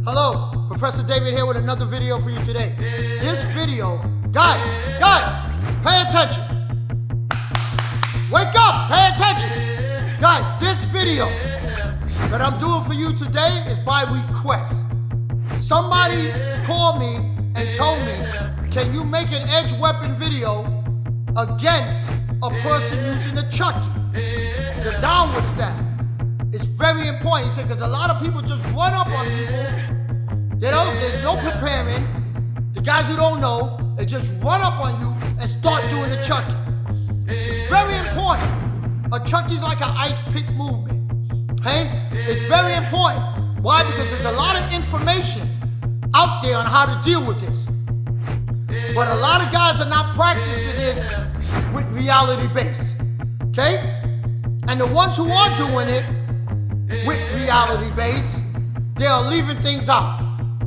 Hello, Professor David here with another video for you today. This video, guys, pay attention. Wake up, pay attention. Guys, this video that I'm doing for you today is by request. Somebody called me and told me, can you make an edge weapon video against a person using a chucky, the downward stab? It's very important, he said, because a lot of people just run up on people. There's no preparing. The guys who don't know, they just run up on you and start doing the chucky. It's very important. A chucky's like an ice pick movement. Okay? It's very important. Why? Because there's a lot of information out there on how to deal with this. But a lot of guys are not practicing this with reality base. Okay? And the ones who are doing it with reality base, they are leaving things out.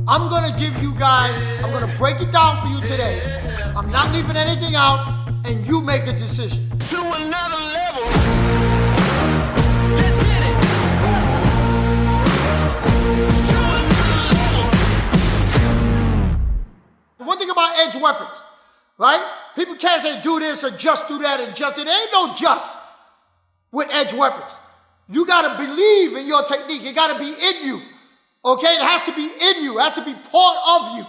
I'm gonna give you guys, I'm gonna break it down for you today. I'm not leaving anything out, and you make a decision. To another level. Let's hit it. To another level. One thing about edge weapons, right? People can't say do this or just do that and just, it ain't no just with edge weapons. You gotta believe in your technique. It gotta be in you. Okay, it has to be in you. It has to be part of you.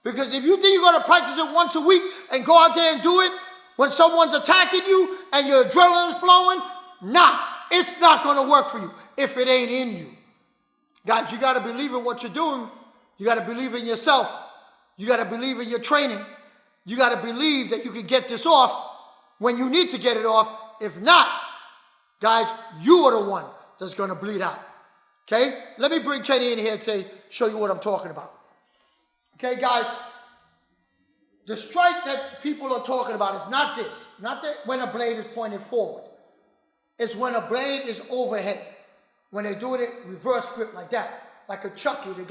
Because if you think you're gonna practice it once a week and go out there and do it when someone's attacking you and your adrenaline is flowing, nah, it's not gonna work for you if it ain't in you. Guys, you gotta believe in what you're doing. You gotta believe in yourself. You gotta believe in your training. You gotta believe that you can get this off when you need to get it off. If not, guys, you are the one that's gonna bleed out. Okay, let me bring Kenny in here to show you what I'm talking about. Okay, guys, the strike that people are talking about is not this. Not that when a blade is pointed forward. It's when a blade is overhead. When they're doing it reverse grip like that, like a chucky. The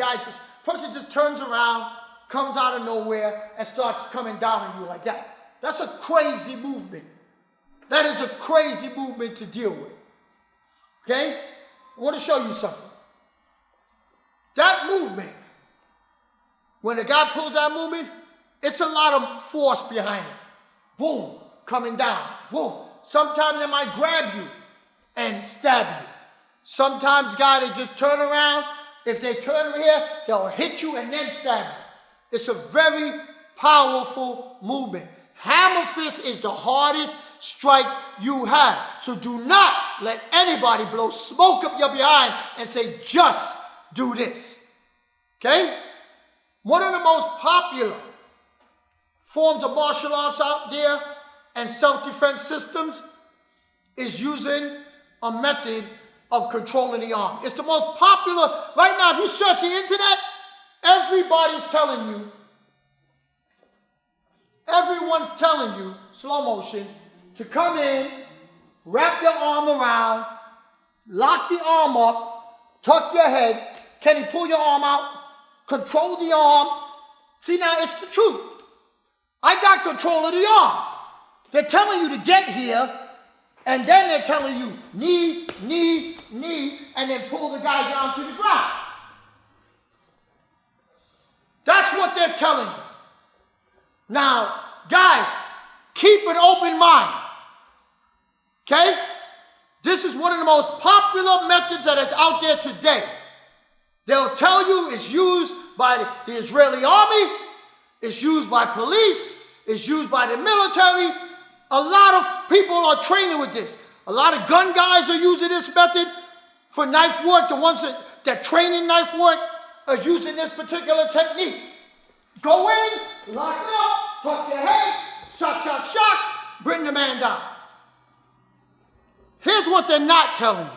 person just turns around, comes out of nowhere, and starts coming down on you like that. That's a crazy movement. That is a crazy movement to deal with. Okay? I want to show you something. That movement, when a guy pulls that movement, it's a lot of force behind it. Boom, coming down, boom. Sometimes they might grab you and stab you. Sometimes, guys, they just turn around. If they turn over here, they'll hit you and then stab you. It's a very powerful movement. Hammer fist is the hardest strike you have. So do not let anybody blow smoke up your behind and say, just do this. Okay? One of the most popular forms of martial arts out there and self-defense systems is using a method of controlling the arm. It's the most popular. Right now, if you search the internet, everybody's telling you, everyone's telling you, slow motion, to come in, wrap your arm around, lock the arm up, tuck your head. Can he pull your arm out? Control the arm. See, now it's the truth. I got control of the arm. They're telling you to get here, and then they're telling you knee, knee, knee, and then pull the guy down to the ground. That's what they're telling you. Now, guys, keep an open mind. Okay? This is one of the most popular methods that is out there today. They'll tell you it's used by the Israeli army, it's used by police, it's used by the military. A lot of people are training with this. A lot of gun guys are using this method for knife work. The ones that train in knife work are using this particular technique. Go in, lock up, tuck your head, shock, bring the man down. Here's what they're not telling you.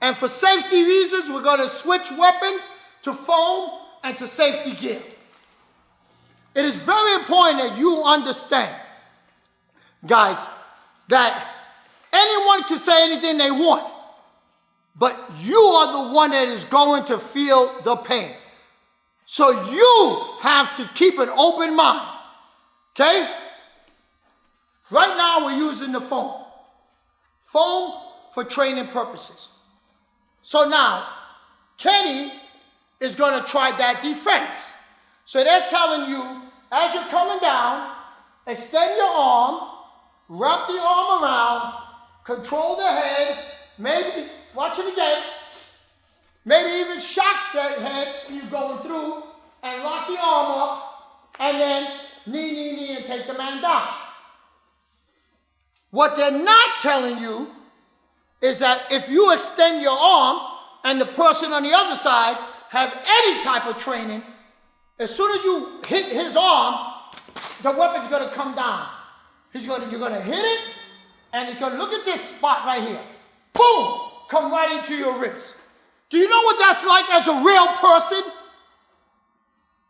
And for safety reasons, we're going to switch weapons to foam and to safety gear. It is very important that you understand, guys, that anyone can say anything they want, but you are the one that is going to feel the pain. So you have to keep an open mind, okay? Right now we're using the foam. Foam for training purposes. So now, Kenny is going to try that defense. So they're telling you, as you're coming down, extend your arm, wrap the arm around, control the head, maybe, watch it again, maybe even shock the head when you're going through, and lock the arm up, and then knee, and take the man down. What they're not telling you is that if you extend your arm and the person on the other side have any type of training, as soon as you hit his arm, the weapon's going to come down. You're going to hit it, and it's going to look at this spot right here. Boom! Come right into your ribs. Do you know what that's like as a real person?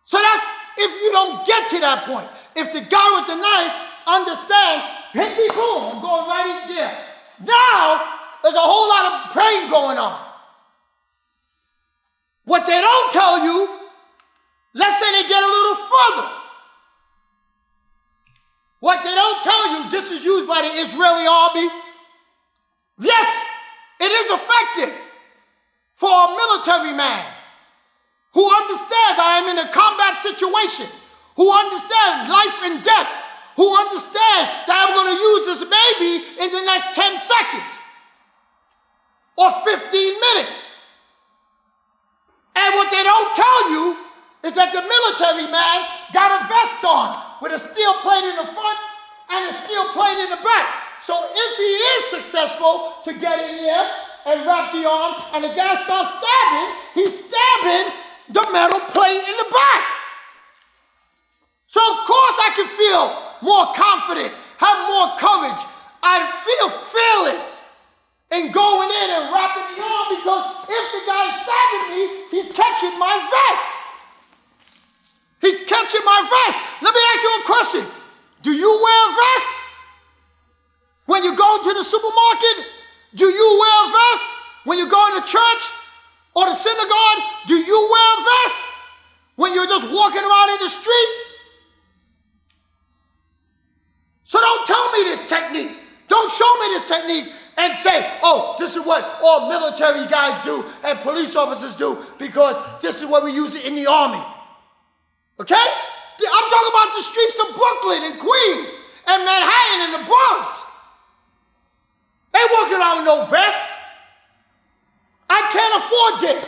So that's if you don't get to that point. If the guy with the knife understands, hit me, boom, I'm going right in there. Now, there's a whole lot of pain going on. What they don't tell you, let's say they get a little further. What they don't tell you, this is used by the Israeli army. Yes, it is effective for a military man who understands I am in a combat situation, who understands life and death, who understands that I'm going to use this maybe in the next 10 seconds or 15 minutes. And what they don't tell you is that the military man got a vest on with a steel plate in the front and a steel plate in the back. So if he is successful to get in there and wrap the arm and the guy starts stabbing, he's stabbing the metal plate in the back. So of course I can feel more confident, have more courage. I feel fearless in going in and wrapping the arm because if the guy is stabbing me, he's catching my vest. He's catching my vest. Let me ask you a question. Do you wear a vest? When you go to the supermarket, do you wear a vest? When you go into church or the synagogue, do you wear a vest? When you're just walking around in the street? So don't tell me this technique. Don't show me this technique and say, oh, this is what all military guys do and police officers do because this is what we use it in the army. Okay? I'm talking about the streets of Brooklyn and Queens and Manhattan and the Bronx. They walking around with no vests. I can't afford this.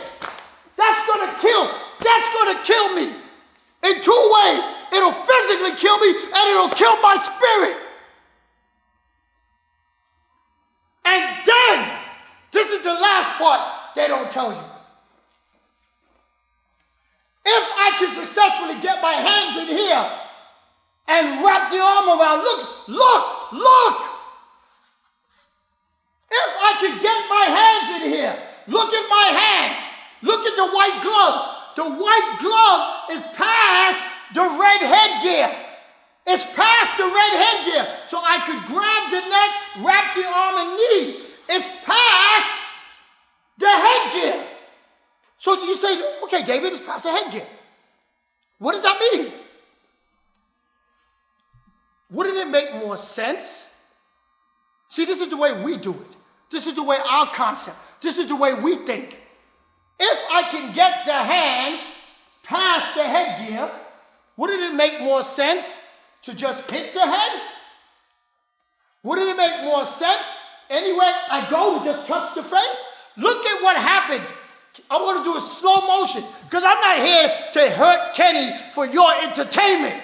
That's gonna kill me in two ways. It'll physically kill me and it'll kill my spirit. And then, this is the last part they don't tell you. If I can successfully get my hands in here and wrap the arm around, look. If I can get my hands in here, look at my hands. Look at the white gloves. The white glove is past the red headgear. It's past the red headgear. So I could grab the neck, wrap the arm and knee. It's past the headgear. So you say, okay, David, it's past the headgear. What does that mean? Wouldn't it make more sense? See, this is the way we do it. This is the way our concept. This is the way we think. If I can get the hand past the headgear, wouldn't it make more sense to just hit the head? Wouldn't it make more sense anywhere I go to just touch the face? Look at what happens. I want to do a slow motion because I'm not here to hurt Kenny for your entertainment.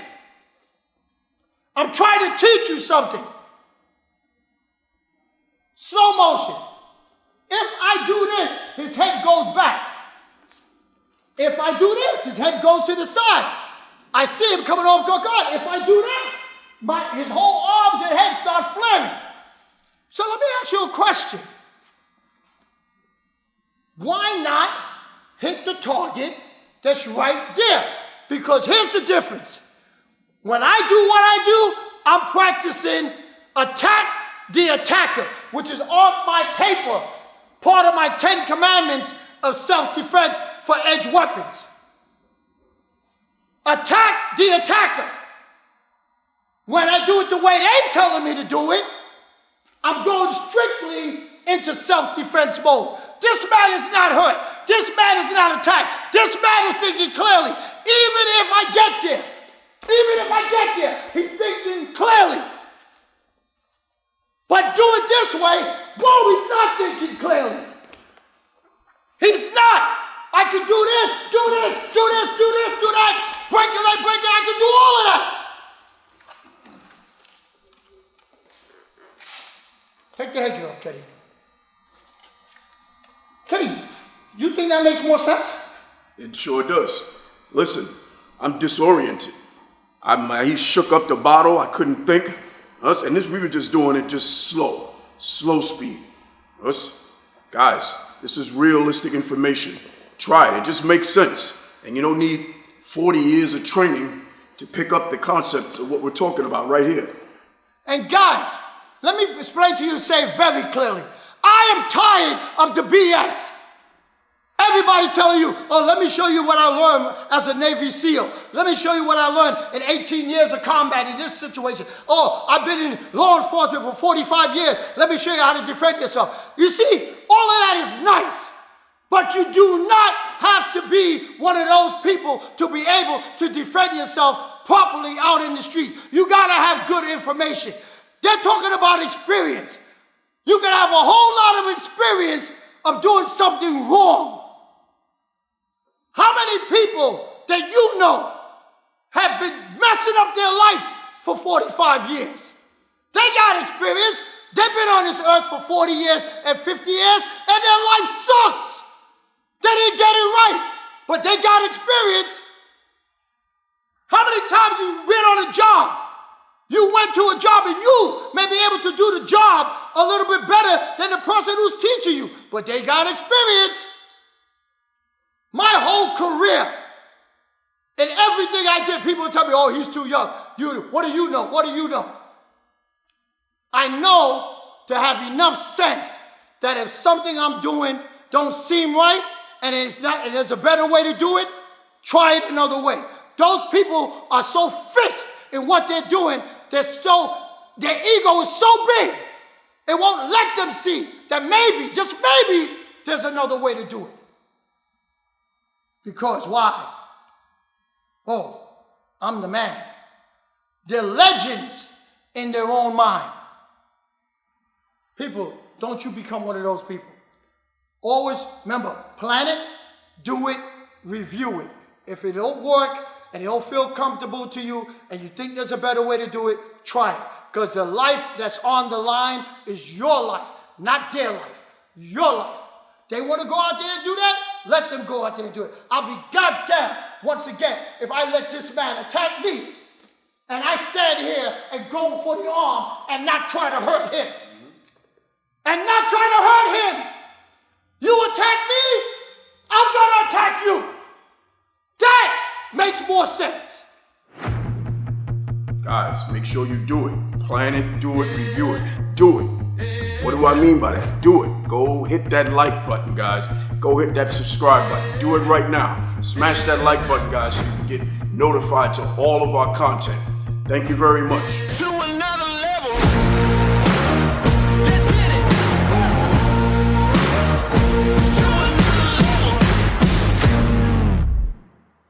I'm trying to teach you something. Slow motion. If I do this, his head goes back. If I do this, his head goes to the side. I see him coming off guard. If I do that, his whole arms and head start flaring. So let me ask you a question. Why not hit the target that's right there? Because here's the difference. When I do what I do, I'm practicing attack the attacker, which is on my paper, part of my 10 commandments of self-defense for edge weapons. Attack the attacker. When I do it the way they're telling me to do it, I'm going strictly into self-defense mode. This man is not hurt. This man is not attacked. This man is thinking clearly. Even if I get there, he's thinking clearly. But do it this way, boom, he's not thinking clearly. He's not. I can do this, do that. Break it, I can do all of that. Take the headgear off, Kenny. Kenny, you think that makes more sense? It sure does. Listen, I'm disoriented. He shook up the bottle. I couldn't think. We were just doing it just slow speed. Guys, this is realistic information. Try it. It just makes sense. And you don't need 40 years of training to pick up the concept of what we're talking about right here. And guys, let me explain to you and say very clearly. I am tired of the BS. Everybody's telling you, oh, let me show you what I learned as a Navy SEAL. Let me show you what I learned in 18 years of combat in this situation. Oh, I've been in law enforcement for 45 years. Let me show you how to defend yourself. You see, all of that is nice, but you do not have to be one of those people to be able to defend yourself properly out in the street. You gotta have good information. They're talking about experience. You can have a whole lot of experience of doing something wrong. How many people that you know have been messing up their life for 45 years? They got experience. They've been on this earth for 40 years and 50 years, and their life sucks. They didn't get it right, but they got experience. How many times have you been on a job? You went to a job and you may be able to do the job a little bit better than the person who's teaching you, but they got experience. My whole career, and everything I did, people would tell me, oh, he's too young. What do you know? What do you know? I know to have enough sense that if something I'm doing don't seem right, and there's a better way to do it, try it another way. Those people are so fixed in what they're doing, their ego is so big, it won't let them see that maybe, just maybe, there's another way to do it. Because why? Oh, I'm the man. They're legends in their own mind. People, don't you become one of those people. Always remember, plan it, do it, review it. If it don't work and it don't feel comfortable to you and you think there's a better way to do it, try it. Because the life that's on the line is your life, not their life. Your life. They want to go out there and do that? Let them go out there and do it. I'll be goddamn, once again, if I let this man attack me and I stand here and go for the arm and not try to hurt him. And not try to hurt him. You attack me, I'm going to attack you. That makes more sense. Guys, make sure you do it. Plan it, do it, review it. Do it. What do I mean by that? Do it. Go hit that like button, guys. Go hit that subscribe button. Do it right now. Smash that like button, guys, so you can get notified to all of our content. Thank you very much.